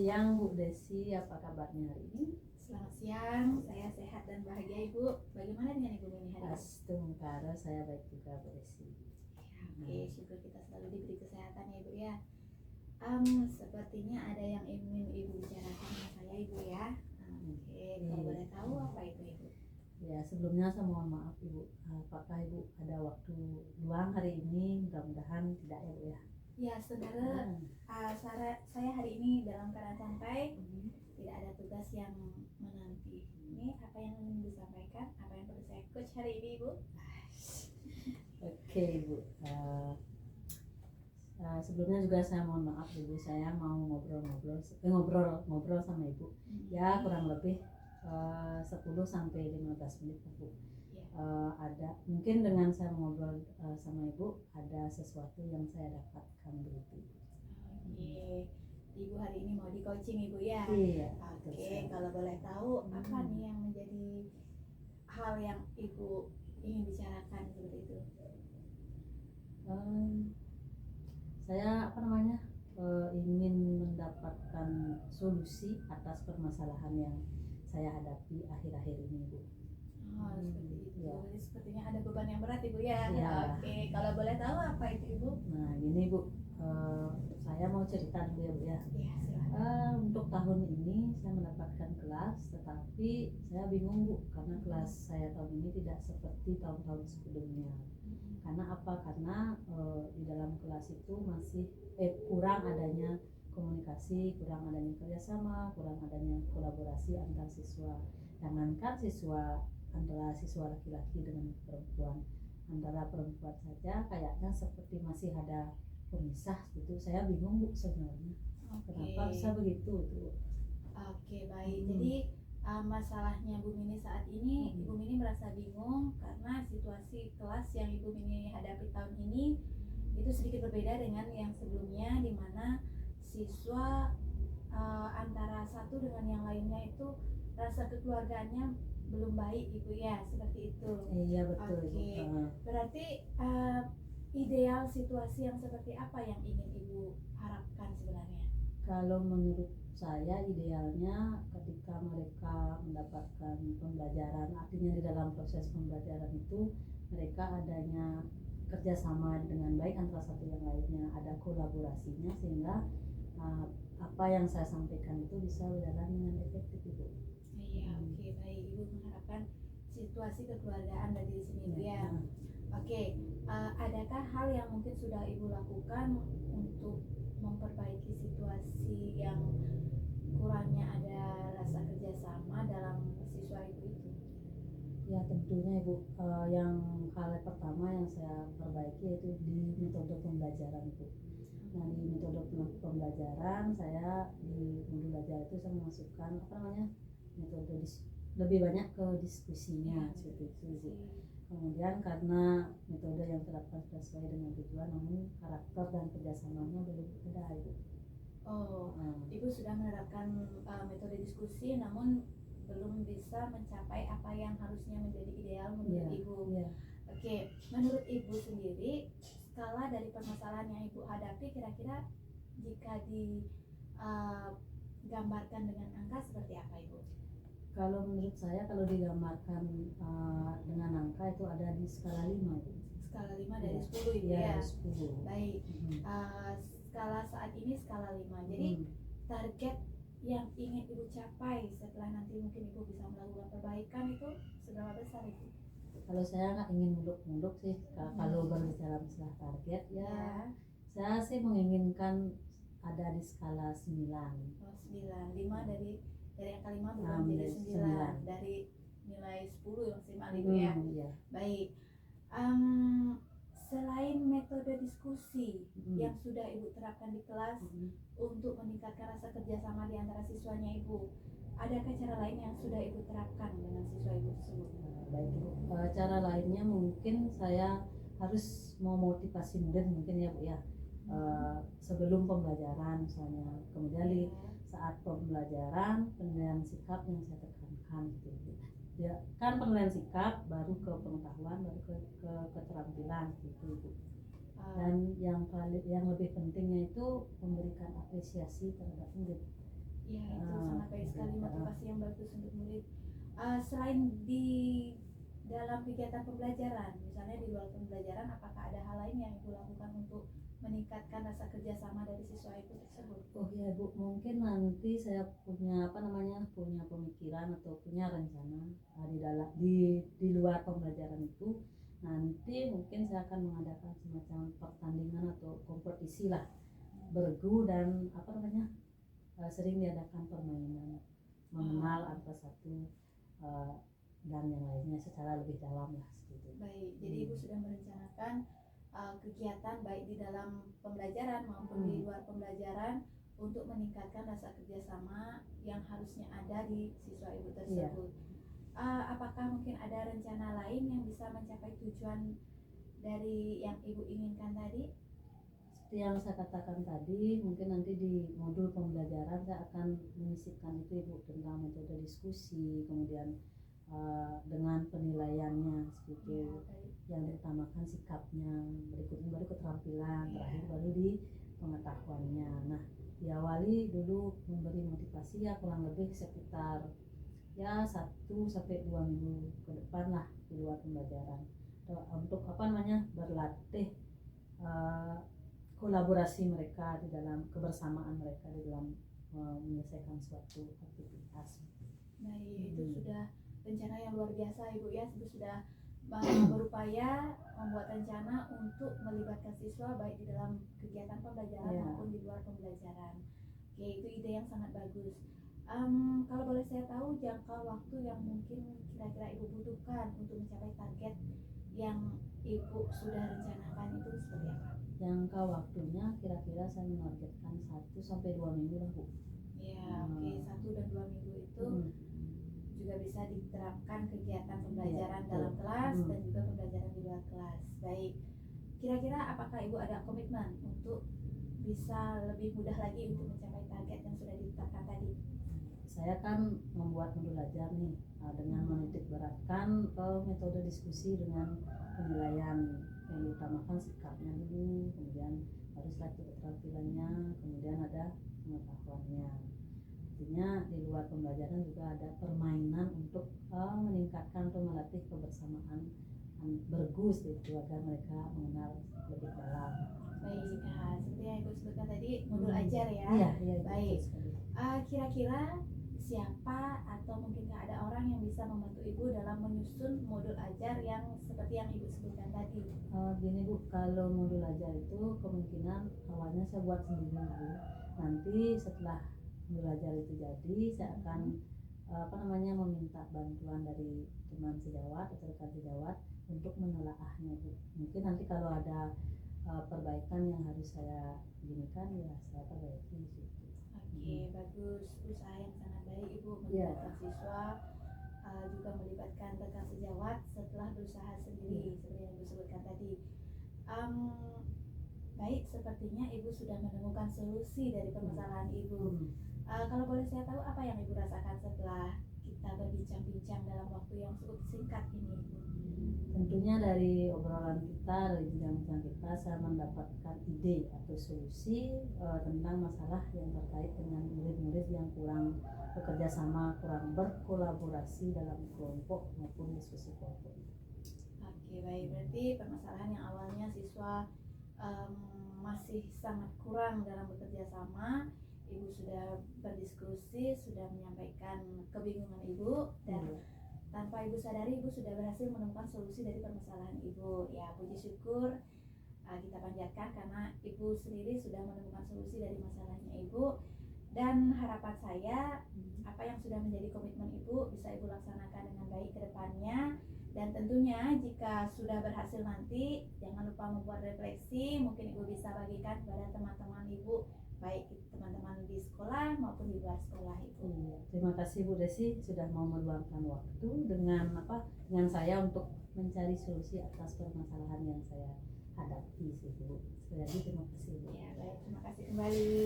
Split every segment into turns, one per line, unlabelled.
siang Bu Desi, apa kabarnya hari ini?
Selamat siang, saya sehat dan bahagia Ibu. Bagaimana dengan Ibu Mini hari ini?
Astungkara, saya baik juga Bu Desi.
Oke, syukur kita selalu diberi kesehatan ya Ibu ya. Sepertinya ada yang ingin Ibu bicarakan sama saya Ibu ya. Oke, kalau boleh tahu apa itu Ibu?
Ya, sebelumnya saya mohon maaf Ibu, apakah Ibu ada waktu luang hari ini? Mudah-mudahan tidak ya Bu ya.
Ya, saudara, saya hari ini dalam keadaan santai, tidak ada tugas yang menanti. Ini apa yang ingin disampaikan, apa yang perlu saya coach hari ini Ibu?
Oke Ibu, sebelumnya juga saya mohon maaf Ibu, saya mau ngobrol sama Ibu. Ya kurang lebih 10 sampai 15 menit Bu. Ada mungkin dengan saya ngobrol sama Ibu ada sesuatu yang saya dapatkan begitu.
Oke, Ibu hari ini mau di coaching Ibu ya?
Iya.
Oke, kalau boleh tahu apa nih yang menjadi hal yang Ibu ingin bicarakan seperti itu?
Saya ingin mendapatkan solusi atas permasalahan yang saya hadapi akhir-akhir ini Bu.
Seperti itu.
Ya.
Jadi sepertinya ada beban yang berat Ibu ya.
Ya.
Oke, kalau boleh tahu apa itu Ibu?
Nah ini Bu, saya mau cerita dulu ya Bu ya.
Iya, silakan.
Untuk tahun ini saya mendapatkan kelas, tetapi saya bingung Bu, karena kelas saya tahun ini tidak seperti tahun-tahun sebelumnya. Karena apa? Karena di dalam kelas itu masih kurang adanya komunikasi, kurang adanya kerjasama, kurang adanya kolaborasi antar siswa. Jangankan siswa antara siswa laki-laki dengan perempuan, antara perempuan saja kayaknya seperti masih ada pemisah gitu. Saya bingung Bu sebenarnya. Kenapa bisa begitu itu?
Oke, baik. Jadi masalahnya Bu Mini saat ini, Ibu Mini merasa bingung karena situasi kelas yang Ibu Mini hadapi tahun ini itu sedikit berbeda dengan yang sebelumnya, di mana siswa antara satu dengan yang lainnya itu rasa kekeluargaannya belum baik Ibu ya, seperti itu.
Iya betul.
Oke, berarti ideal situasi yang seperti apa yang ingin Ibu harapkan sebenarnya?
Kalau menurut saya idealnya ketika mereka mendapatkan pembelajaran, artinya di dalam proses pembelajaran itu mereka adanya kerjasama dengan baik antara satu yang lainnya, ada kolaborasinya sehingga apa yang saya sampaikan itu bisa berjalan dengan efektif Ibu.
Iya, oke, baik. Ibu mengharapkan situasi kekeluargaan dari sini Ibu ya. Oke, adakah hal yang mungkin sudah Ibu lakukan untuk memperbaiki situasi yang kurangnya ada rasa kerjasama dalam siswa Ibu itu?
Ya tentunya Ibu, yang hal pertama yang saya perbaiki yaitu di metode pembelajaran Ibu. Nah di metode pembelajaran saya di modul belajar itu saya memasukkan metode lebih banyak ke diskusinya seperti itu Ibu. Kemudian karena metode yang terapkan sudah sesuai dengan tujuan, namun karakter dan kerjasamanya belum ada Ibu.
Ibu sudah menerapkan metode diskusi, namun belum bisa mencapai apa yang harusnya menjadi ideal menurut Ibu. Oke, menurut Ibu sendiri, skala dari permasalahan yang Ibu hadapi kira-kira jika digambarkan dengan angka seperti apa Ibu?
Kalau menurut saya kalau digambarkan dengan angka itu ada di skala 5 Ibu.
Skala 5 dari 10 Ibu ya?
10.
Baik, skala saat ini skala 5. Jadi target yang ingin Ibu capai setelah nanti mungkin Ibu bisa melakukan perbaikan itu seberapa besar Ibu?
Kalau saya nggak ingin muluk-muluk sih, kalau berbicara masalah target ya. Saya sih menginginkan ada di skala 9.
9, 5 dari angka 5 berubah menjadi 9 dari nilai 10 yang maksimal Ibu ya. Baik. Selain metode diskusi yang sudah Ibu terapkan di kelas untuk meningkatkan rasa kerjasama di antara siswanya Ibu, adakah cara lain yang sudah Ibu terapkan dengan siswa Ibu tersebut?
Baik Ibu, cara lainnya mungkin saya harus memotivasi murid mungkin ya Bu ya. Sebelum pembelajaran misalnya, kemudian di saat pembelajaran penilaian sikap yang saya tekankan gitu ya, kan penilaian sikap baru ke pengetahuan, baru ke keterampilan gitu Bu. Dan yang lebih pentingnya itu memberikan apresiasi terhadap murid.
sekali motivasi yang bagus untuk murid. Selain di dalam kegiatan pembelajaran, misalnya di luar pembelajaran, apakah ada hal lain yang Ibu lakukan untuk meningkatkan rasa kerjasama dari siswa Ibu tersebut?
Oh ya Bu, mungkin nanti saya punya punya pemikiran atau punya rencana di luar pembelajaran itu, nanti mungkin saya akan mengadakan semacam pertandingan atau kompetisi lah, bergu dan sering diadakan permainan mengenal antara satu dan yang lainnya secara lebih dalam lah seperti itu.
Baik, jadi Ibu sudah merencanakan kegiatan baik di dalam pembelajaran maupun di luar pembelajaran untuk meningkatkan rasa kerjasama yang harusnya ada di siswa Ibu tersebut. Apakah mungkin ada rencana lain yang bisa mencapai tujuan dari yang Ibu inginkan tadi?
Seperti yang saya katakan tadi, mungkin nanti di modul pembelajaran saya akan menyisipkan itu Ibu tentang metode diskusi, kemudian dengan penilaiannya seperti yang diutamakan sikapnya, berikutnya baru keterampilan, terakhir baru di pengetahuannya. Nah, diawali dulu memberi motivasi ya kurang lebih sekitar 1-2 minggu ke depan lah di luar pembelajaran untuk berlatih kolaborasi mereka di dalam kebersamaan mereka di dalam menyelesaikan suatu aktivitas.
Baik, itu sudah rencana yang luar biasa Ibu ya. Ibu sudah berupaya membuat rencana untuk melibatkan siswa baik di dalam kegiatan pembelajaran maupun di luar pembelajaran. Oke, itu ide yang sangat bagus. Kalau boleh saya tahu jangka waktu yang mungkin kira-kira Ibu butuhkan untuk mencapai target yang Ibu sudah rencanakan itu seperti apa?
Jangka waktunya kira-kira saya menargetkan 1-2 minggu lah Bu.
Ya, oke, 1 dan 2 minggu itu juga bisa diterapkan kegiatan pembelajaran dalam kelas dan juga pembelajaran di luar kelas. Baik, kira-kira apakah Ibu ada komitmen untuk bisa lebih mudah lagi untuk mencapai target yang sudah ditetapkan tadi?
Saya kan membuat modul ajar nih dengan menitik beratkan metode diskusi dengan penilaian yang diutamakan sikapnya dulu, kemudian baru setelah itu keterampilannya, kemudian ada pengetahuannya. Artinya di luar pembelajaran juga ada permainan untuk meningkatkan atau melatih kebersamaan bergu itu agar mereka mengenal lebih dalam.
Baik, seperti yang Ibu sebutkan tadi modul ajar ya.
Iya,
baik. Kira-kira siapa atau mungkinkah ada orang yang bisa membantu Ibu dalam menyusun modul ajar yang seperti yang Ibu sebutkan tadi?
Gini Bu, kalau modul ajar itu kemungkinan awalnya saya buat sendiri Bu. Nanti setelah modul ajar itu jadi, saya akan meminta bantuan dari teman sejawat atau rekan sejawat untuk menelaahnya Bu. Mungkin nanti kalau ada perbaikan yang harus saya ginikan ya saya perbaiki gitu.
Oke, bagus, usaha yang sangat baik Ibu melibatkan siswa, juga melibatkan rekan sejawat setelah berusaha sendiri seperti yang Ibu sebutkan tadi. Baik, sepertinya Ibu sudah menemukan solusi dari permasalahan Ibu. Kalau boleh saya tahu apa yang Ibu rasakan setelah kita berbincang-bincang dalam waktu yang cukup singkat ini Ibu?
Tentunya dari obrolan kita, dari bincang-bincang kita, saya mendapatkan ide atau solusi tentang masalah yang terkait dengan murid-murid yang kurang bekerja sama, kurang berkolaborasi dalam kelompok maupun diskusi kelompok.
Oke, baik, berarti permasalahan yang awalnya siswa masih sangat kurang dalam bekerja sama, Ibu sudah berdiskusi, sudah menyampaikan kebingungan Ibu, dan tanpa Ibu sadari Ibu sudah berhasil menemukan solusi dari permasalahan Ibu. Ya, puji syukur kita panjatkan karena Ibu sendiri sudah menemukan solusi dari masalahnya Ibu, dan harapan saya apa yang sudah menjadi komitmen Ibu bisa Ibu laksanakan dengan baik ke depannya. Dan tentunya jika sudah berhasil nanti jangan lupa membuat refleksi, mungkin Ibu bisa bagikan kepada teman-teman Ibu, baik teman-teman di sekolah maupun di luar sekolah Ibu.
Terima kasih Bu Desi sudah mau meluangkan waktu dengan saya untuk mencari solusi atas permasalahan yang saya hadapi sih Bu. Sekali lagi terima kasih Bu.
Ya, baik, terima kasih kembali.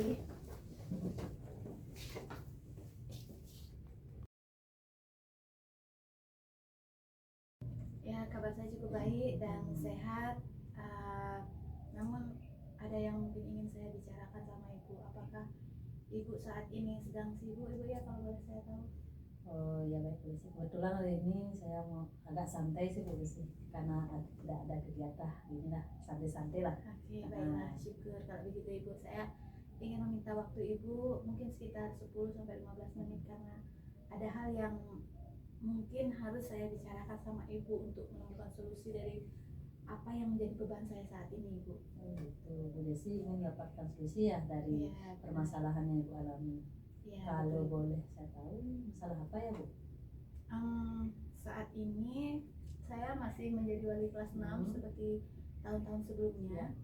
Ya, kabar saya cukup baik dan sehat. Namun ada yang mungkin ingin saya bicarakan sama Ibu. Apakah Ibu saat ini sedang sibuk Ibu ya? Kalau boleh boleh saya tahu?
Oh ya baik Bu Desi, kebetulan hari ini saya mau agak santai sih Bu Desi, karena tidak ada kegiatan ini lah, santai-santai lah.
Oke, baiklah, syukur kalau begitu Ibu. Saya ingin meminta waktu Ibu mungkin sekitar 10 sampai 15 menit karena ada hal yang mungkin harus saya bicarakan sama Ibu untuk menemukan solusi dari apa yang menjadi beban saya saat ini, Ibu.
Oh gitu, Bu Desi ingin mendapatkan solusi ya dari
Iya,
permasalahan yang Ibu alami.
iya,
Kalau
betul.
boleh saya tahu masalah apa ya Bu?
Saat ini saya masih menjadi wali kelas 6 seperti tahun-tahun sebelumnya.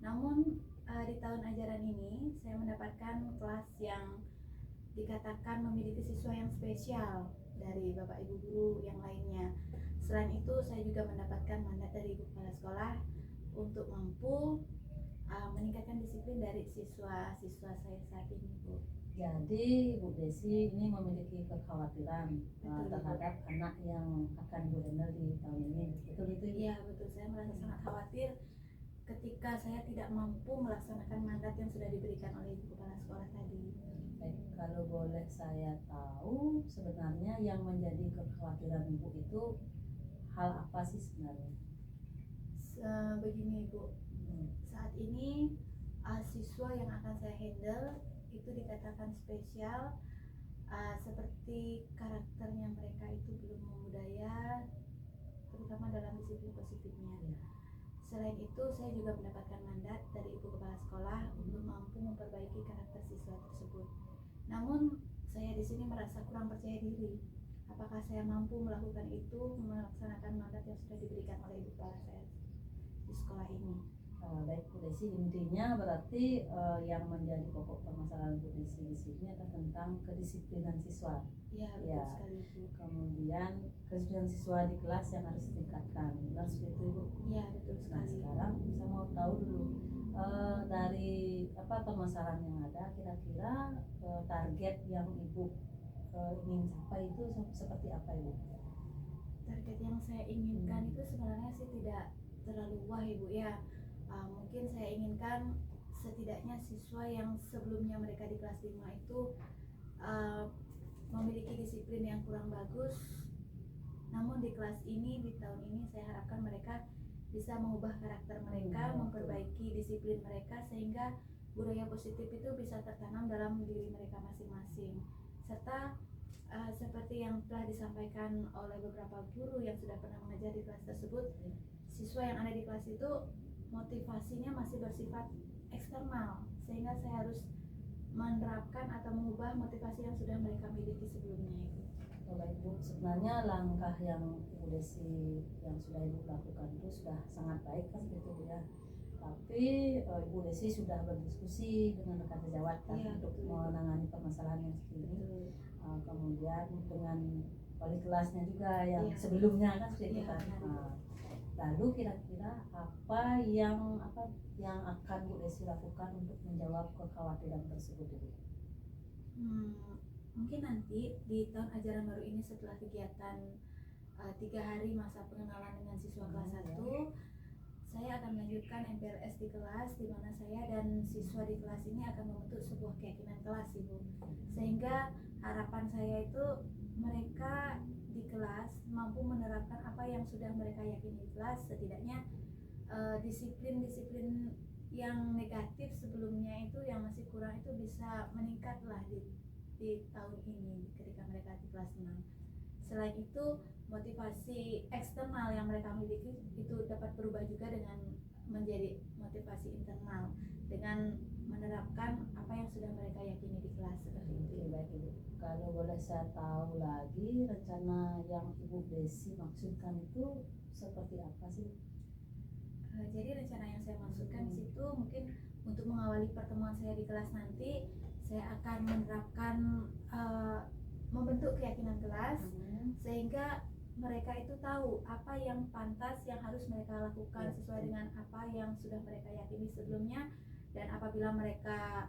Namun di tahun ajaran ini saya mendapatkan kelas yang dikatakan memiliki siswa yang spesial dari Bapak Ibu guru yang lainnya. Selain itu saya juga mendapatkan mandat dari Ibu Kepala Sekolah untuk mampu meningkatkan disiplin dari siswa-siswa saya saat ini, Bu.
Jadi Bu Desi ini memiliki kekhawatiran
Betul,
terhadap anak yang akan Bu handle di tahun ini, betul itu?
Iya betul, saya merasa sangat khawatir ketika saya tidak mampu melaksanakan mandat yang sudah diberikan oleh Ibu Kepala Sekolah tadi.
Baik, kalau boleh saya tahu sebenarnya yang menjadi kekhawatiran Ibu itu hal apa sih sebenarnya?
Begini Ibu, saat ini siswa yang akan saya handle itu dikatakan spesial, seperti karakternya mereka itu belum membudaya, terutama dalam disiplin positifnya. Selain itu saya juga mendapatkan mandat dari Ibu Kepala Sekolah untuk mampu memperbaiki karakter siswa tersebut. Namun saya di sini merasa kurang percaya diri. Apakah saya mampu melakukan itu, melaksanakan mandat yang sudah diberikan oleh Ibu Kepala saya di sekolah ini?
Baik Bu Desi, intinya berarti yang menjadi pokok permasalahan Bu Desi di sini adalah tentang kedisiplinan siswa.
Ya, betul
Ya.
sekali Bu.
Kemudian kedisiplinan siswa di kelas yang harus ditingkatkan. Benar seperti itu Ibu?
Ya, betul
Nah
sekali.
sekarang saya mau tahu dulu dari apa permasalahan yang ada, kira-kira target yang Ibu ingin capai itu seperti apa Ibu?
Target yang saya inginkan itu sebenarnya sih tidak terlalu wah Ibu ya. Mungkin saya inginkan setidaknya siswa yang sebelumnya mereka di kelas 5 itu memiliki disiplin yang kurang bagus, namun di kelas ini, di tahun ini saya harapkan mereka bisa mengubah karakter mereka, memperbaiki disiplin mereka sehingga budaya positif itu bisa tertanam dalam diri mereka masing-masing. Serta seperti yang telah disampaikan oleh beberapa guru yang sudah pernah mengajar di kelas tersebut, siswa yang ada di kelas itu motivasinya masih bersifat eksternal, sehingga saya harus menerapkan atau mengubah motivasi yang sudah mereka miliki sebelumnya itu.
Baik Bu, sebenarnya langkah yang Ibu Desi yang sudah Ibu lakukan itu sudah sangat baik kan gitu ya. Tapi Ibu Desi sudah berdiskusi dengan rekan sejawat kan untuk menangani permasalahan yang seperti ini. Kemudian dengan wali kelasnya juga yang sebelumnya kan seperti itu kan. Lalu kira-kira apa yang akan Bu Desi lakukan untuk menjawab kekhawatiran tersebut Ibu?
Mungkin nanti di tahun ajaran baru ini setelah kegiatan 3 hari masa pengenalan dengan siswa kelas 1, saya akan melanjutkan MPLS di kelas, di mana saya dan siswa di kelas ini akan membentuk sebuah keyakinan kelas Ibu. Sehingga harapan saya itu mereka di kelas mampu menerapkan apa yang sudah mereka yakini di kelas, setidaknya disiplin-disiplin yang negatif sebelumnya itu yang masih kurang itu bisa meningkatlah di tahun ini ketika mereka di kelas 6. Selain itu motivasi eksternal yang mereka miliki itu dapat berubah juga dengan menjadi motivasi internal dengan menerapkan apa yang sudah mereka yakini di kelas seperti itu.
Baik Ibu, kalau boleh saya tahu lagi rencana yang Ibu Desi maksudkan itu seperti apa sih?
Jadi rencana yang saya maksudkan di situ mungkin untuk mengawali pertemuan saya di kelas nanti, saya akan menerapkan membentuk keyakinan kelas sehingga mereka itu tahu apa yang pantas yang harus mereka lakukan sesuai dengan apa yang sudah mereka yakini sebelumnya, dan apabila mereka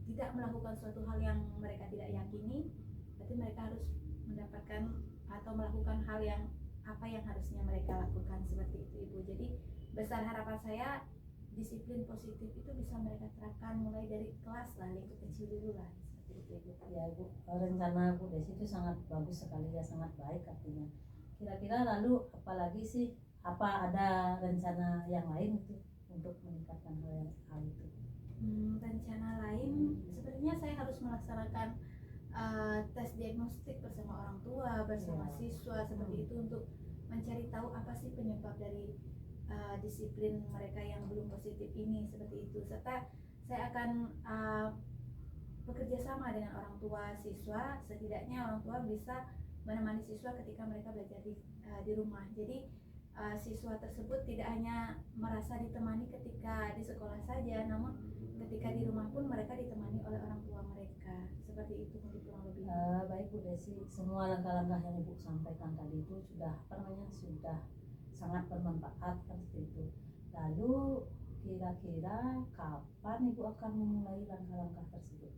tidak melakukan suatu hal yang mereka tidak yakini, berarti mereka harus mendapatkan atau melakukan hal yang apa yang harusnya mereka lakukan seperti itu Ibu. Jadi besar harapan saya disiplin positif itu bisa mereka terapkan mulai dari kelas lah, lingkup kecil dulu lah seperti itu.
Ya Bu, rencana Bu Desi itu sangat bagus sekali ya, sangat baik artinya. Kira-kira lalu apalagi sih, apa ada rencana yang lain itu untuk meningkatkan hal itu?
Rencana lain sebenarnya saya harus melaksanakan tes diagnostik bersama orang tua, bersama
Ya.
siswa seperti itu untuk mencari tahu apa sih penyebab dari disiplin mereka yang belum positif ini seperti itu. Serta saya akan bekerja sama dengan orang tua siswa, setidaknya orang tua bisa menemani siswa ketika mereka belajar di rumah. Jadi siswa tersebut tidak hanya merasa ditemani ketika di sekolah saja, namun ketika di rumah pun mereka ditemani oleh orang tua mereka. Seperti itu mungkin kurang lebih.
Baik Bu Desi, semua langkah-langkah yang Ibu sampaikan tadi itu sudah sudah sangat bermanfaat kan seperti itu. Lalu kira-kira kapan Ibu akan memulai langkah-langkah tersebut?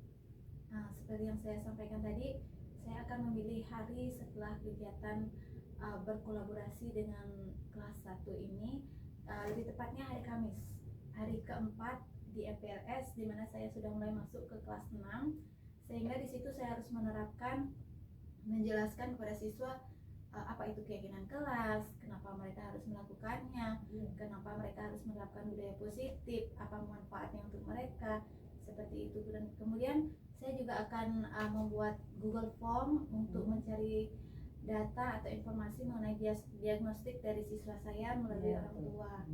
Nah, seperti yang saya sampaikan tadi, saya akan memilih hari setelah kegiatan berkolaborasi dengan kelas 1 ini, lebih tepatnya hari Kamis, hari keempat di MPLS, di mana saya sudah mulai masuk ke kelas 6, sehingga di situ saya harus menjelaskan kepada siswa apa itu keyakinan kelas, kenapa mereka harus melakukannya, kenapa mereka harus menerapkan budaya positif, apa manfaatnya untuk mereka, seperti itu. Dan kemudian saya juga akan membuat Google Form untuk mencari data atau informasi mengenai diagnostik dari siswa saya melalui orang tua.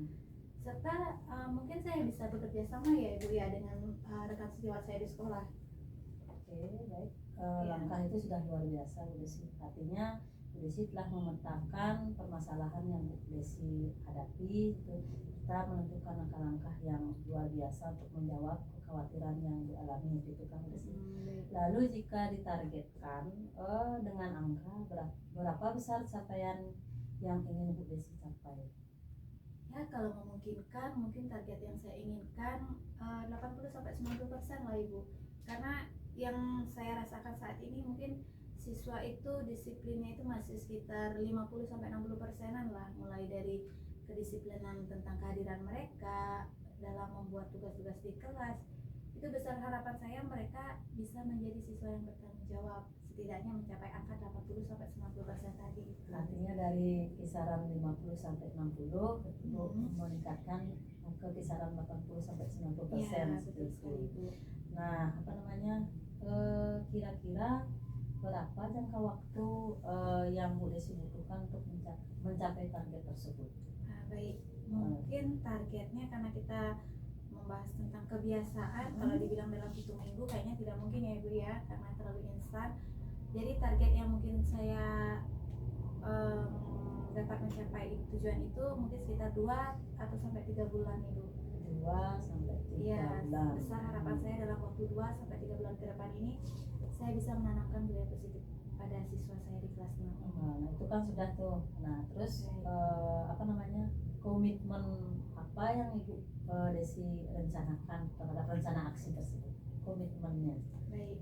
Serta mungkin saya bisa bekerja sama ya Ibu ya dengan rekan sejawat saya di sekolah.
Oke, baik. Langkah itu sudah luar biasa Bu Desi. Artinya Bu Desi telah memetakan permasalahan yang Bu Desi hadapi, itu kita menentukan langkah-langkah yang luar biasa untuk menjawab kekhawatiran yang dialami itu kan Bu Desi. Lalu jika ditargetkan dengan angka berapa besar capaian yang ingin Bu Desi capai?
Ya kalau memungkinkan, mungkin target yang saya inginkan 80-90% lah Ibu. Karena yang saya rasakan saat ini mungkin siswa itu disiplinnya itu masih sekitar 50-60%an lah, mulai dari kedisiplinan tentang kehadiran mereka dalam membuat tugas-tugas di kelas. Itu besar harapan saya mereka bisa menjadi siswa yang bertanggung jawab, setidaknya mencapai angka 80-90% tadi.
Artinya dari kisaran 50-60 untuk meningkatkan ke kisaran 80-90%.
Ya, betul sekali Bu.
Nah, apa namanya? Kira-kira berapa jangka waktu yang Bu Desi butuhkan untuk mencapai target tersebut?
Baik, mungkin targetnya karena kita membahas tentang kebiasaan, kalau dibilang dalam 1 minggu kayaknya tidak mungkin ya Ibu ya, karena terlalu instan. Jadi target yang mungkin saya dapat mencapai tujuan itu mungkin sekitar 2-3 bulan Ibu.
2-3
Ya,
bulan.
besar harapan saya dalam waktu 2-3 bulan ke depan ini saya bisa menanamkan budaya positif pada siswa saya di kelas 6.
Nah, itu kan sudah tuh. Nah, terus apa namanya? Komitmen apa yang Ibu Desi rencanakan terhadap rencana aksi tersebut? Komitmennya.
Baik.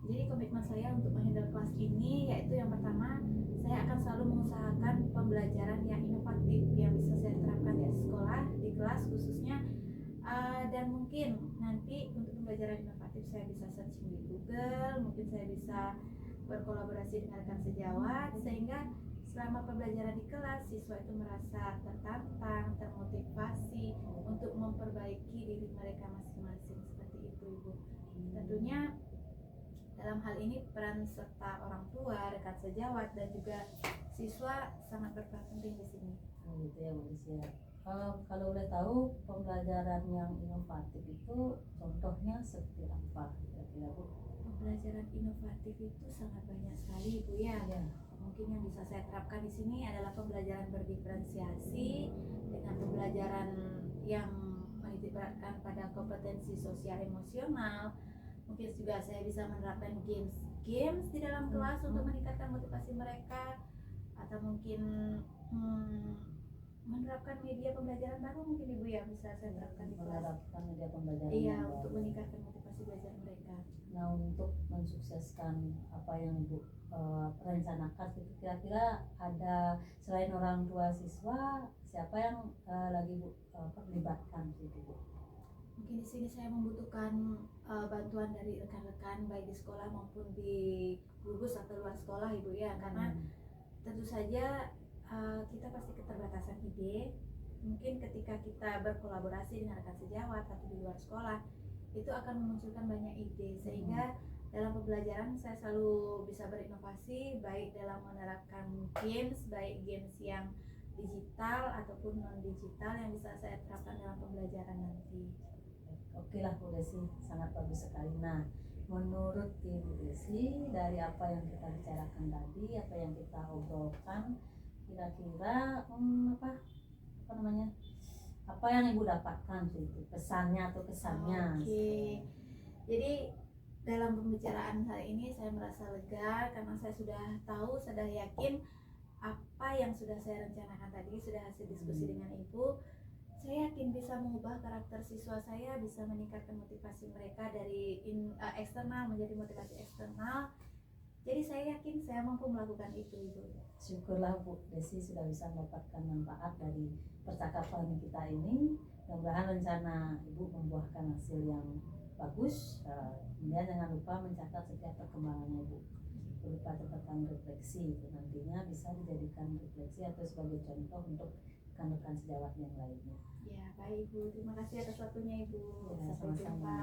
Jadi komitmen saya untuk menghandle kelas ini yaitu yang pertama, saya akan selalu mengusahakan pembelajaran yang inovatif yang bisa saya terapkan di sekolah, di kelas khususnya, dan mungkin nanti untuk pembelajaran inovatif saya bisa searching di Google, mungkin saya bisa berkolaborasi dengan rekan sejawat, sehingga selama pembelajaran di kelas siswa itu merasa tertantang, termotivasi untuk memperbaiki diri mereka masing-masing, seperti itu Ibu. Tentunya dalam hal ini peran serta orang tua, rekan sejawat, dan juga siswa sangat berperan penting di sini.
Gitu ya Bu Desi ya. Kalau boleh tahu pembelajaran yang inovatif itu contohnya seperti apa kira-kira Bu?
Pembelajaran inovatif itu sangat banyak sekali Bu ya. Mungkin yang bisa saya terapkan di sini adalah pembelajaran berdiferensiasi dengan pembelajaran yang menitikberatkan pada kompetensi sosial emosional. Mungkin juga saya bisa menerapkan games di dalam kelas untuk meningkatkan motivasi mereka, atau mungkin menerapkan media pembelajaran baru mungkin Ibu ya bisa saya terapkan di kelas.
Menerapkan media pembelajaran.
Iya, untuk meningkatkan motivasi belajar mereka.
Nah, untuk mensukseskan apa yang Ibu rencanakan itu kira-kira ada selain orang tua siswa siapa yang lagi Bu perlibatkan gitu Bu?
mungkin di sini saya membutuhkan bantuan dari rekan-rekan baik di sekolah maupun di gugus atau luar sekolah Ibu ya, karena tentu saja kita pasti keterbatasan ide. Mungkin ketika kita berkolaborasi dengan rekan sejawat atau di luar sekolah itu akan memunculkan banyak ide, sehingga dalam pembelajaran saya selalu bisa berinovasi baik dalam menerapkan games, baik games yang digital ataupun non digital yang bisa saya terapkan dalam pembelajaran nanti.
Oke lah Bu Desi, sangat bagus sekali. Nah, menurut Ibu Desi dari apa yang kita bicarakan tadi, apa yang kita obrolkan, kira-kira apa namanya, apa yang Ibu dapatkan itu pesannya atau kesannya?
Oke, jadi dalam pembicaraan hari ini saya merasa lega karena saya sudah tahu, sudah yakin apa yang sudah saya rencanakan tadi, sudah hasil diskusi dengan Ibu. Saya yakin bisa mengubah karakter siswa saya, bisa meningkatkan motivasi mereka dari eksternal menjadi motivasi eksternal. Jadi saya yakin saya mampu melakukan itu, Ibu.
Syukurlah Bu Desi sudah bisa mendapatkan manfaat dari percakapan kita ini. Mudah-mudahan rencana Ibu membuahkan hasil yang bagus. Kemudian jangan lupa mencatat setiap perkembangannya Bu. Berupa catatan refleksi, nantinya bisa dijadikan refleksi atau sebagai contoh untuk rekan-rekan sejawat yang lainnya.
Ya, baik Ibu. Terima kasih atas waktunya Ibu.
Ya,
Sampai
sama-sama.
jumpa.